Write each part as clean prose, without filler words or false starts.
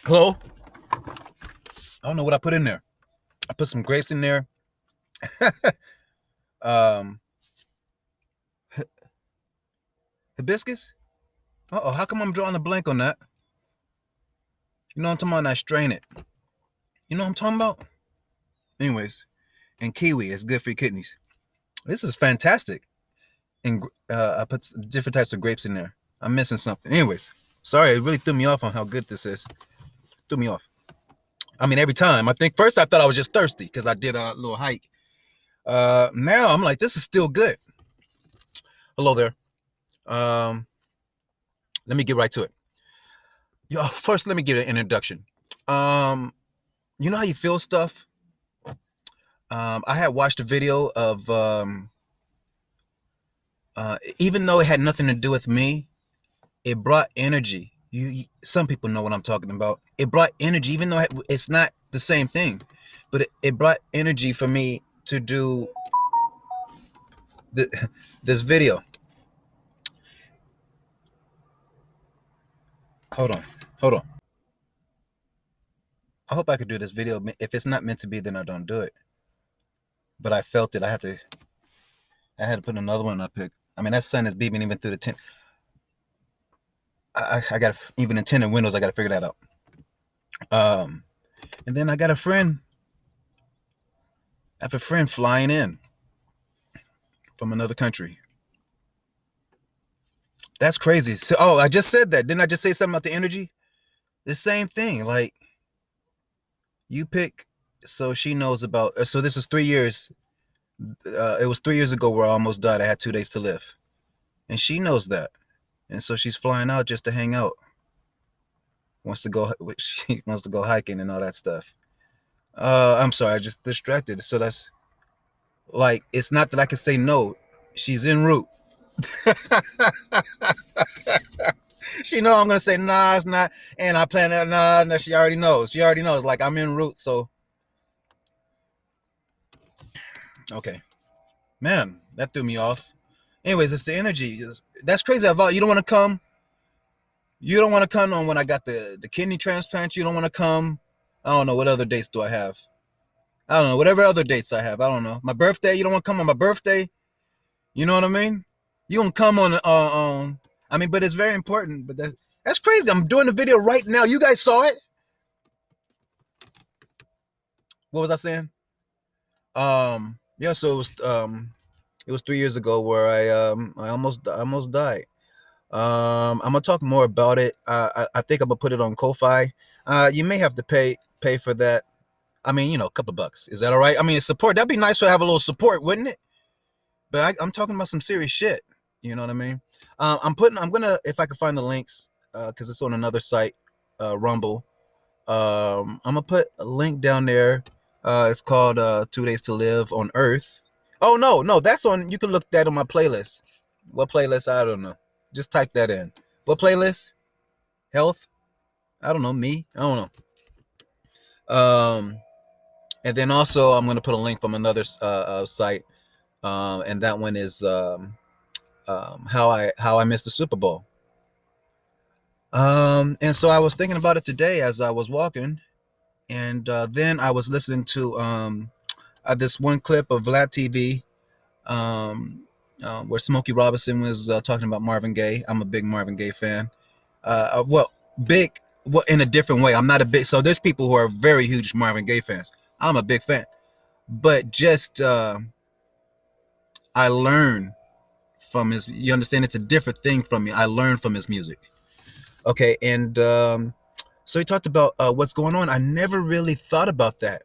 Hello? I don't know what I put in there. I put some grapes in there. um, Hibiscus? Uh-oh, how come I'm drawing a blank on that? You know what I'm talking about? I strain it. You know what I'm talking about? Anyways, and kiwi is good for your kidneys. This is fantastic. And I put different types of grapes in there. I'm missing something. Anyways, sorry, it really threw me off on how good this is. Threw me off. I mean, every time. I think first I thought I was just thirsty because I did a little hike. Now I'm like, this is still good. Hello there. Um, Let me get right to it. Yo, first let me give an introduction. Um, you know how you feel stuff? I had watched a video of even though it had nothing to do with me, it brought energy. Some people know what I'm talking about. It brought energy, even though it's not the same thing, but it brought energy for me to do this video. Hold on, hold on. I hope I could do this video. If it's not meant to be, then I don't do it. But I felt it. I had to put another one up here. I mean, that sun is beaming even through the tent. I got even in tinted windows. I got to figure that out. And then I got a friend. I have a friend flying in from another country. That's crazy. So, I just said that. Didn't I just say something about the energy? The same thing. Like you pick. So she knows about. So this is 3 years. It was 3 years ago where I almost died. I had 2 days to live, and she knows that, and so she's flying out just to hang out. She wants to go hiking and all that stuff. I'm sorry, I just distracted. So that's like, it's not that I can say no. She's en route. She know I'm gonna say nah, it's not, and I plan that nah. She already knows. She already knows. Like I'm en route. So okay, man, that threw me off. Anyways, it's the energy. That's crazy. About you don't want to come. You don't want to come on when I got the kidney transplant. You don't want to come. I don't know what other dates do I have. I don't know whatever other dates I have. I don't know my birthday. You don't want to come on my birthday. You know what I mean? You don't come on. I mean, but it's very important. But that's crazy. I'm doing the video right now. You guys saw it. What was I saying? Yeah. So it was 3 years ago where I almost died. I'm gonna talk more about it. I think I'm gonna put it on Ko-Fi. You may have to pay for that. I mean, a couple bucks. Is that all right? I mean, support. That'd be nice to have a little support, wouldn't it? But I'm talking about some serious shit. You know what I mean? I'm gonna, if I can find the links, because it's on another site, Rumble. I'm gonna put a link down there. It's called 2 Days to Live on Earth. Oh no, that's on. You can look that on my playlist. What playlist? I don't know. Just type that in. What playlist? Health? I don't know. Me? I don't know. And then also I'm gonna put a link from another site, and that one is how I missed the Super Bowl. And so I was thinking about it today as I was walking, and then I was listening to this one clip of Vlad TV, where Smokey Robinson was talking about Marvin Gaye. I'm a big Marvin Gaye fan. Big, in a different way. I'm not a big. So there's people who are very huge Marvin Gaye fans. I'm a big fan, but just I learn from his. You understand? It's a different thing from me. I learn from his music. Okay, and so he talked about what's going on. I never really thought about that.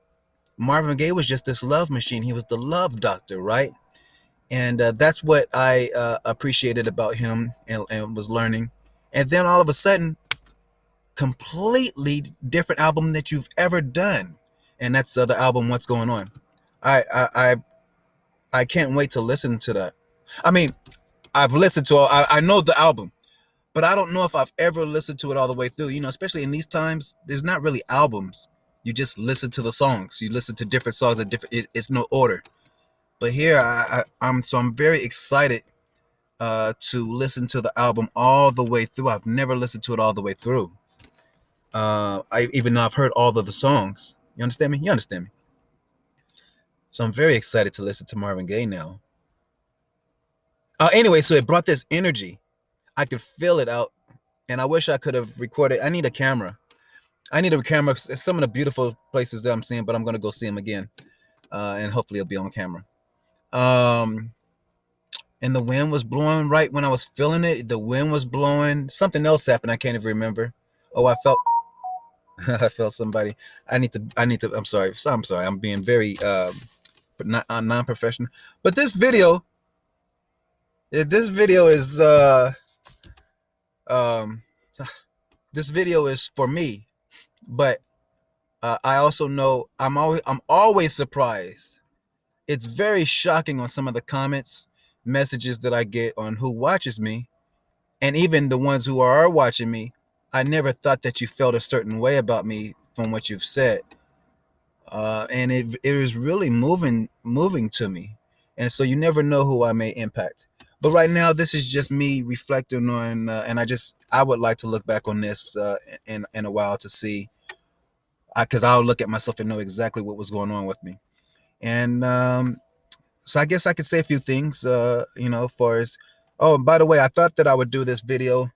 Marvin Gaye was just this love machine. He was the love doctor, right? And that's what I appreciated about him and was learning. And then all of a sudden, completely different album that you've ever done, and that's the album What's Going On. I can't wait to listen to that. I mean, I've listened to I know the album, but I don't know if I've ever listened to it all the way through. Especially in these times, there's not really albums. You just listen to the songs. You listen to different songs at different. It's no order. But here, I'm very excited to listen to the album all the way through. I've never listened to it all the way through. I even though I've heard all of the songs. You understand me? You understand me? So I'm very excited to listen to Marvin Gaye now. Anyway, so it brought this energy. I could feel it out, and I wish I could have recorded. I need a camera. I need a camera. Some of the beautiful places that I'm seeing, but I'm gonna go see them again, and hopefully it'll be on camera. Um, and the wind was blowing right when I was feeling it. The wind was blowing. Something else happened. I can't even remember. Oh, I felt. I felt somebody. I need to. I need to. I'm sorry. I'm sorry. I'm being very but not non-professional. But this video, this video is um, this video is for me. But I also know I'm always surprised. It's very shocking on some of the comments, messages that I get on who watches me, and even the ones who are watching me. I never thought that you felt a certain way about me from what you've said, and it was really moving to me. And so you never know who I may impact. But right now, this is just me reflecting on, and I would like to look back on this in a while to see, because I'll look at myself and know exactly what was going on with me. And so I guess I could say a few things, as far as, oh, by the way, I thought that I would do this video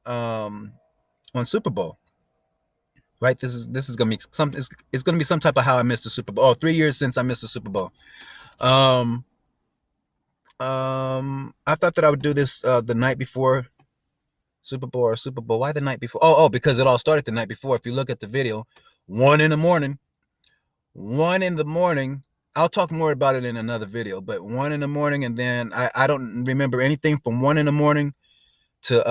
um, on Super Bowl, right? This is gonna be it's gonna be some type of how I missed the Super Bowl. Oh, 3 years since I missed the Super Bowl. Um, I thought that I would do this the night before Super Bowl or Super Bowl. Why the night before? Oh, because it all started the night before. If you look at the video, 1 in the morning. 1 in the morning. I'll talk more about it in another video, but 1 in the morning, and then I don't remember anything from 1 in the morning to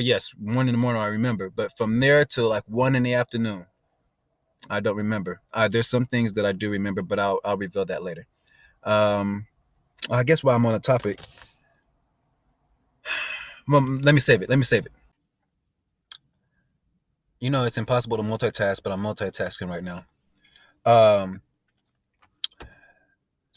yes, 1 in the morning I remember, but from there to like 1 in the afternoon, I don't remember. There's some things that I do remember, but I'll reveal that later. Um, I guess while I'm on the topic, well, let me save it. Let me save it. It's impossible to multitask, but I'm multitasking right now. Um,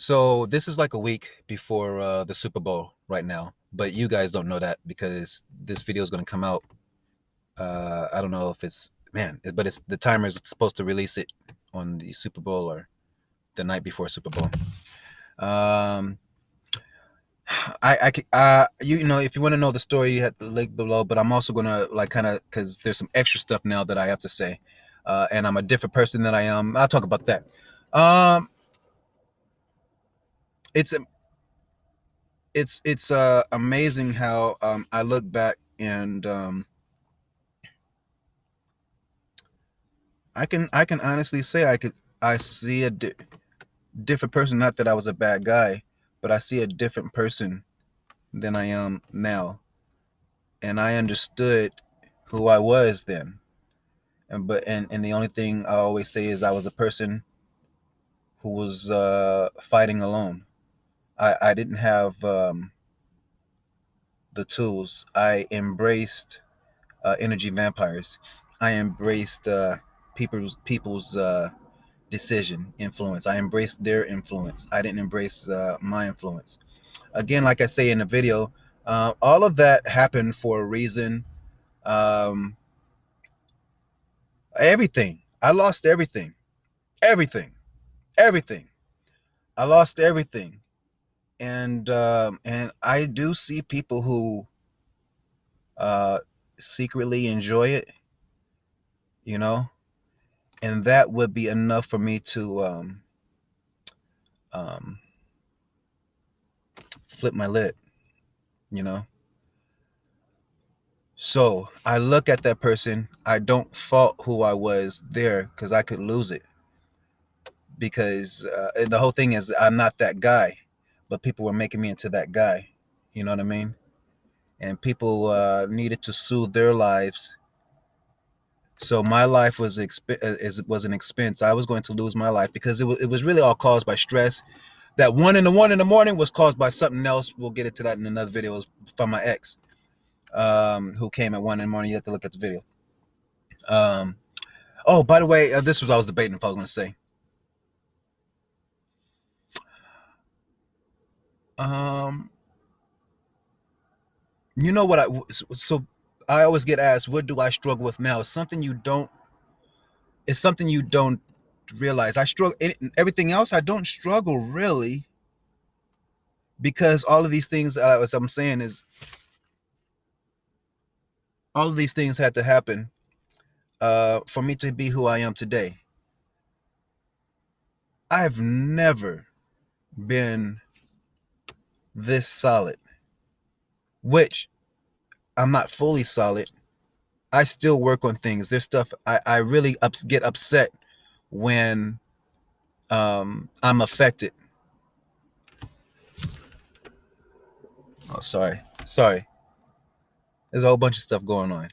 So this is like a week before the Super Bowl right now, but you guys don't know that because this video is going to come out. I don't know if it's but it's the timer is supposed to release it on the Super Bowl or the night before Super Bowl. Um, if you want to know the story, you have to link below. But I'm also gonna like kind of because there's some extra stuff now that I have to say, and I'm a different person than I am. I'll talk about that. Um, it's it's amazing how I look back and I can honestly say I see a different person. Not that I was a bad guy, but I see a different person than I am now, and I understood who I was then. And the only thing I always say is I was a person who was fighting alone. I didn't have the tools. I embraced energy vampires. I embraced people's decision influence. I embraced their influence. I didn't embrace my influence. Again, like I say in the video, all of that happened for a reason. Um, everything. I lost everything. Everything. Everything. I lost everything. And I do see people who uh, secretly enjoy it, you know, and that would be enough for me to um, flip my lid, you know. So I look at that person. I don't fault who I was there because I could lose it. Because the whole thing is I'm not that guy, but people were making me into that guy. You know what I mean? And people needed to soothe their lives. So my life was an expense. I was going to lose my life because it was really all caused by stress. That 1 in the morning was caused by something else. We'll get into that in another video. It was from my ex, who came at 1 in the morning. You have to look at the video. Um, oh, by the way, this was what I was debating if I was going to say. Um, you know what? So I always get asked, what do I struggle with now? It's something you don't realize. I struggle everything else. I don't struggle really, because all of these things, as I'm saying, is all of these things had to happen for me to be who I am today. I've never been this solid, which I'm not fully solid. I still work on things. There's stuff I really get upset when I'm affected. Oh, sorry. There's a whole bunch of stuff going on.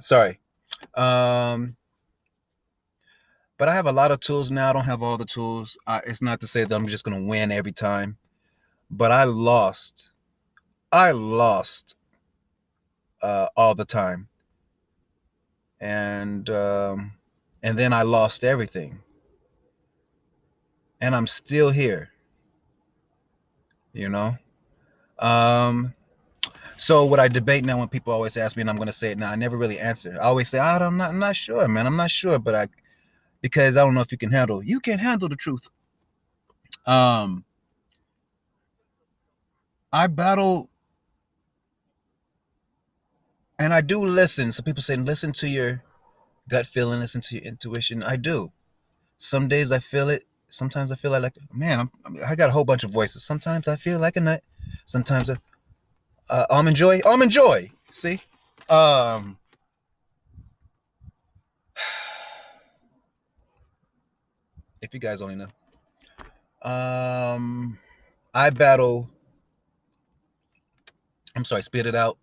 Sorry. Um, but I have a lot of tools now. I don't have all the tools. It's not to say that I'm just gonna win every time, but I lost. I lost all the time, and then I lost everything, and I'm still here. You know. Um, So what I debate now when people always ask me, and I'm going to say it now, I never really answer. I always say, I'm not sure, man. I'm not sure, because I don't know if you can't handle the truth. Um, I battle, and I do listen. So people say, listen to your gut feeling, listen to your intuition. I do. Some days I feel it. Sometimes I feel man, I got a whole bunch of voices. Sometimes I feel like a nut. Sometimes almond joy, almond joy. See, um, if you guys only know. I battle. I'm sorry, spit it out.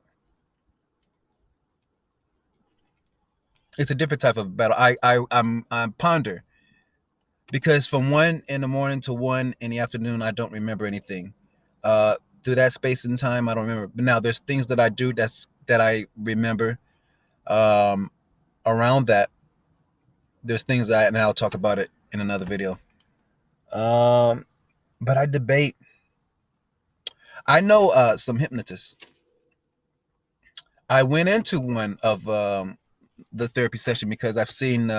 It's a different type of battle. I'm ponder, because from 1 in the morning to 1 in the afternoon, I don't remember anything. Through that space and time, I don't remember. But now there's things that I do that I remember. Um, Around that, there's things and I'll talk about it in another video. Um, but I debate. I know some hypnotists. I went into one of the therapy session because I've seen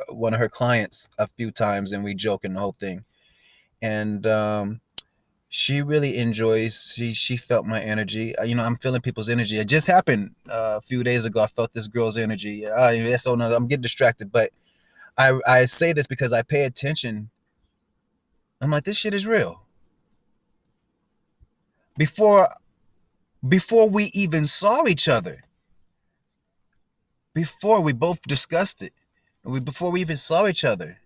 one of her clients a few times, and we joke and the whole thing. And she really enjoys. She felt my energy. I'm feeling people's energy. It just happened a few days ago. I felt this girl's energy. So no, I'm getting distracted, but I say this because I pay attention. I'm like, this shit is real. Before before we even saw each other, before we both discussed it, before we even saw each other.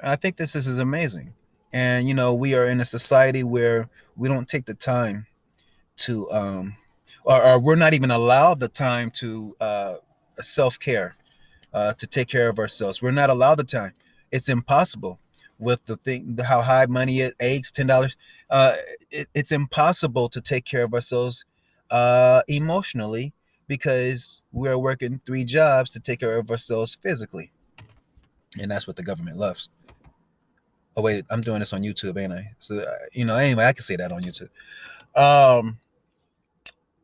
I think this is amazing. And we are in a society where we don't take the time to or we're not even allowed the time to self-care, to take care of ourselves. We're not allowed the time. It's impossible with how high money is. Eggs $10. It's impossible to take care of ourselves emotionally, because we're working 3 jobs to take care of ourselves physically, and that's what the government loves. Oh wait, I'm doing this on YouTube, ain't I? So anyway, I can say that on YouTube. Um,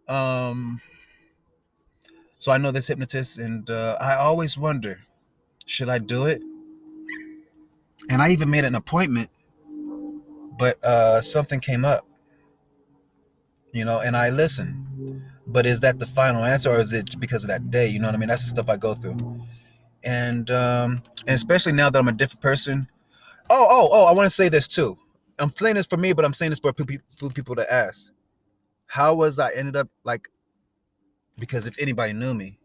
um, so I know this hypnotist, and I always wonder, should I do it? And I even made an appointment, but something came up, and I listened. But is that the final answer, or is it because of that day? You know what I mean? That's the stuff I go through, and especially now that I'm a different person. Oh! I want to say this too. I'm saying this for me, but I'm saying this for people to ask. How was I ended up like? Because if anybody knew me,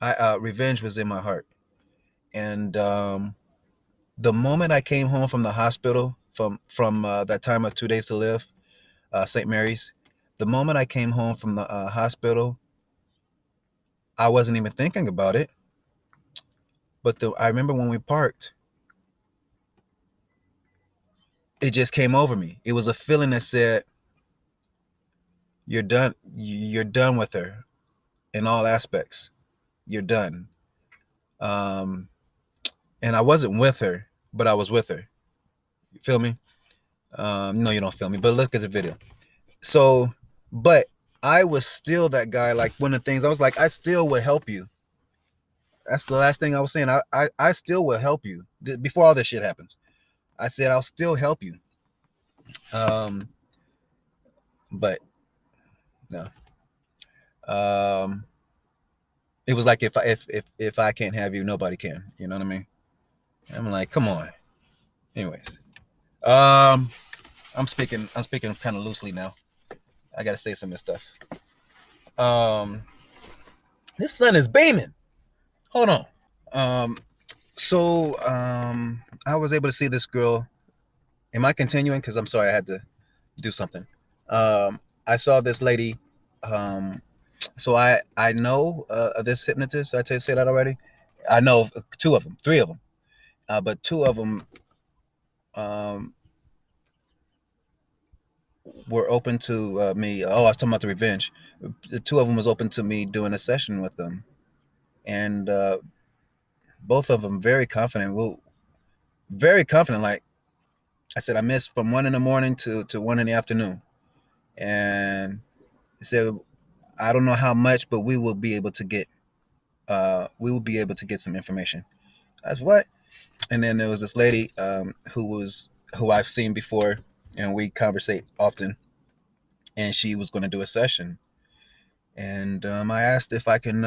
I revenge was in my heart, and the moment I came home from the hospital, from that time of 2 days to live, St. Mary's, the moment I came home from the hospital, I wasn't even thinking about it. But I remember when we parked, it just came over me. It was a feeling that said, "You're done. You're done with her in all aspects. You're done." Um, and I wasn't with her, but I was with her. You feel me? No, you don't feel me. But look at the video. So, but I was still that guy. Like one of the things I was like, I still will help you. That's the last thing I was saying. I still will help you before all this shit happens. I said I'll still help you. Um, but no. Um, it was like if I can't have you, nobody can. You know what I mean? I'm like, come on. Anyways, um, I'm speaking kind of loosely now. I gotta say some of this stuff. Um, this sun is beaming. Hold on. Um, I was able to see this girl. Am I continuing? Because I'm sorry, I had to do something. I saw this lady. Um, so I know this hypnotist. I say that already. I know two of them, three of them, but two of them um, were open to me. Oh, I was talking about the revenge. The two of them was open to me doing a session with them, and both of them very confident. Well, very confident. Like I said, I missed from 1 in the morning to 1 in the afternoon, and he said, I don't know how much, but we will be able to get some information. That's what. And then there was this lady who I've seen before, and we conversate often, and she was going to do a session, and I asked if I can,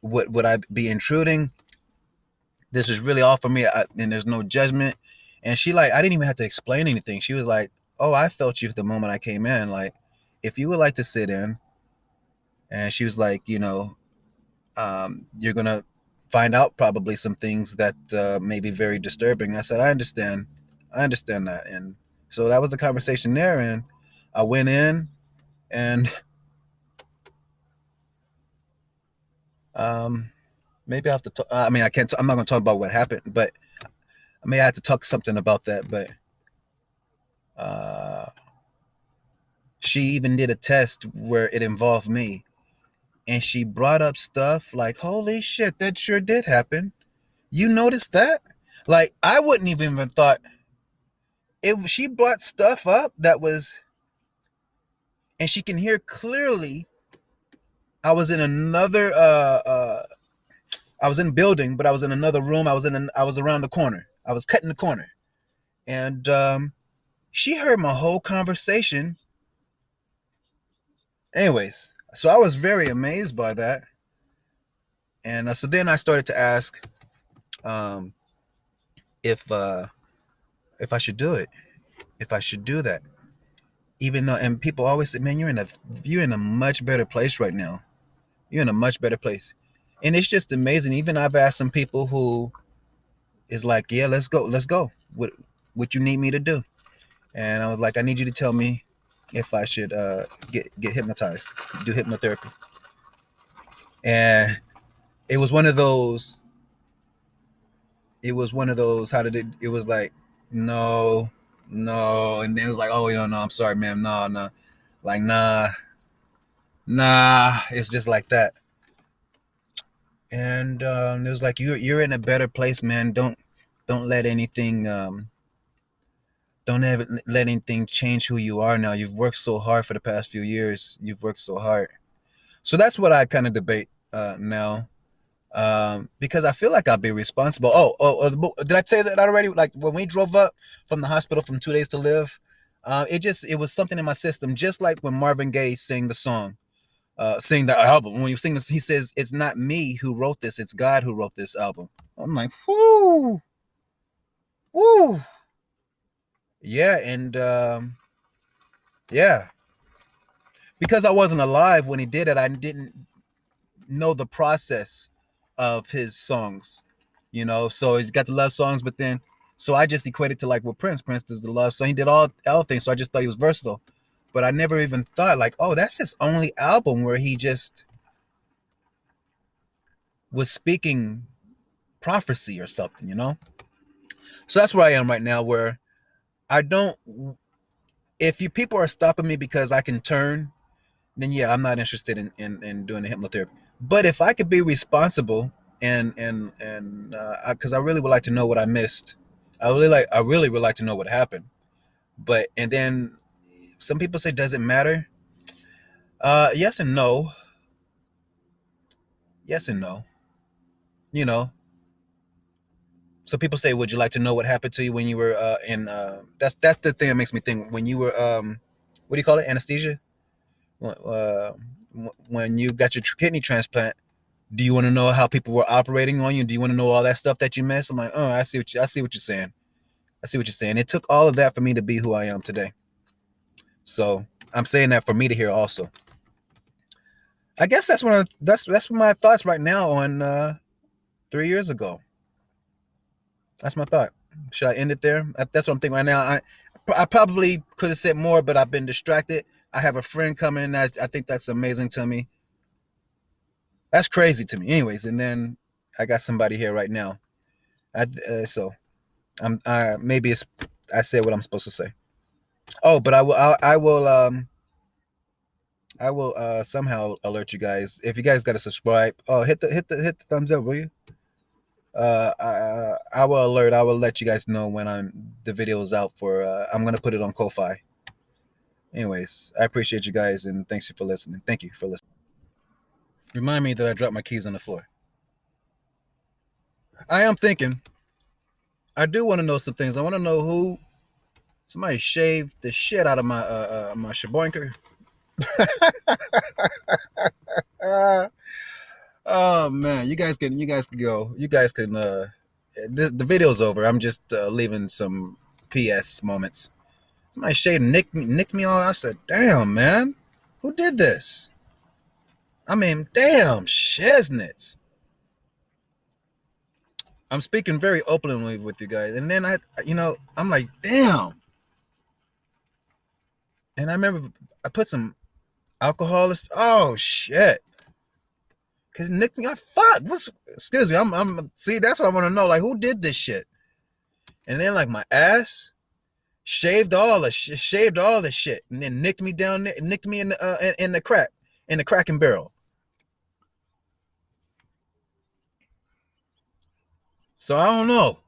would I be intruding? This is really all for me, and there's no judgment. And she like, I didn't even have to explain anything. She was like, "Oh, I felt you the moment I came in. Like, if you would like to sit in," and she was like, you're gonna find out probably some things that may be very disturbing. I said, I understand that, and so that was the conversation there. And I went in, and um, maybe I have to. I mean, I can't. I'm not gonna talk about what happened, but I may have to talk something about that. But uh, she even did a test where it involved me, and she brought up stuff like, "Holy shit, that sure did happen. You noticed that?" Like I wouldn't even thought if she brought stuff up that was, and she can hear clearly. I was in another I was in a building, but I was in another room. I was around the corner. I was cutting the corner, and she heard my whole conversation. Anyways, so I was very amazed by that, and so then I started to ask um, if uh, if I should do it, if I should do that. Even though, and people always say, "Man, you're in a much better place right now. You're in a much better place," and it's just amazing. Even I've asked some people who is like, "Yeah, let's go. What you need me to do?" And I was like, "I need you to tell me if I should get hypnotized, do hypnotherapy." And it was one of those. It was one of those. How did it? It was like, no, no, and then it was like, "Oh, no, I'm sorry, ma'am, no, no, like nah." It's just like that. And it was like, you're in a better place, man. Don't let anything don't ever let anything change who you are now. You've worked so hard for the past few years. You've worked so hard. So that's what I kind of debate now, because I feel like I'll be responsible. Did I say that already? Like when we drove up from the hospital from 2 days to live, it was something in my system, just like when Marvin Gaye sang the song, sing the album. When you sing this, he says, "It's not me who wrote this; it's God who wrote this album." I'm like, whoo, whoo, yeah, and yeah, because I wasn't alive when he did it, I didn't know the process of his songs. So he's got the love songs, but then so I just equated to like what Prince does the love song. He did all things, so I just thought he was versatile. But I never even thought like, oh, that's his only album where he just was speaking prophecy or something. So that's where I am right now, where I don't. If you people are stopping me because I can turn, then yeah, I'm not interested in doing the hypnotherapy. But if I could be responsible and because I really would like to know what I missed, I really would like to know what happened. But and then Some people say, does it matter? Yes and no. Yes and no. You know, so people say, would you like to know what happened to you when you were in? That's the thing that makes me think. When you were what do you call it? Anesthesia. Uh, when you got your kidney transplant, do you want to know how people were operating on you? Do you want to know all that stuff that you missed? I'm like, oh, I see what you're saying. I see what you're saying. It took all of that for me to be who I am today. So I'm saying that for me to hear also. I guess that's my thoughts right now on 3 years ago. That's my thought. Should I end it there? That's what I'm thinking right now. I probably could have said more, but I've been distracted. I have a friend coming. I think that's amazing to me. That's crazy to me. Anyways, and then I got somebody here right now. So maybe it's I said what I'm supposed to say. Oh, but I will somehow alert you guys. If you guys got to subscribe, oh hit the thumbs up, will you? I will alert. I will let you guys know when the video is out for. I'm gonna put it on Ko-fi. Anyways, I appreciate you guys and thanks for listening. Thank you for listening. Remind me that I dropped my keys on the floor. I am thinking. I do want to know some things. I want to know who somebody shaved the shit out of my shaboinker. Oh man, you guys can go. You guys can. The video's over. I'm just leaving some PS moments. Somebody shaved nicked me on. I said, damn man, who did this? I mean, damn shiznits. I'm speaking very openly with you guys, and then I'm like, damn. And I remember I put some alcohol. Oh shit. Cause nicked me. I fuck. Excuse me. I'm. See, that's what I want to know. Like, who did this shit? And then like my ass shaved all the shit, and then nicked me down, nicked me in the crack, in the cracking barrel. So I don't know.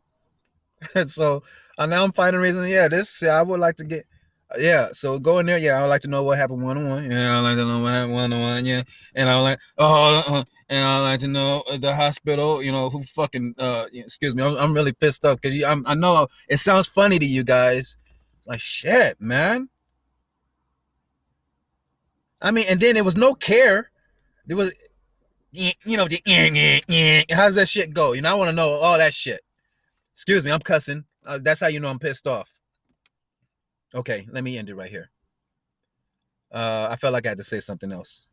So now I'm finding reason. Yeah, I would like to get. Yeah, so go in there. Yeah, I would like to know what happened 1-on-1. Yeah, I would like to know what happened 1-on-1. Yeah, and I would like and I would like to know the hospital. You know who fucking. Excuse me, I'm really pissed off because I know it sounds funny to you guys. Like shit, man. I mean, and then there was no care. There was, how does that shit go? I want to know all that shit. Excuse me, I'm cussing. That's how you know I'm pissed off. Okay, let me end it right here. I felt like I had to say something else.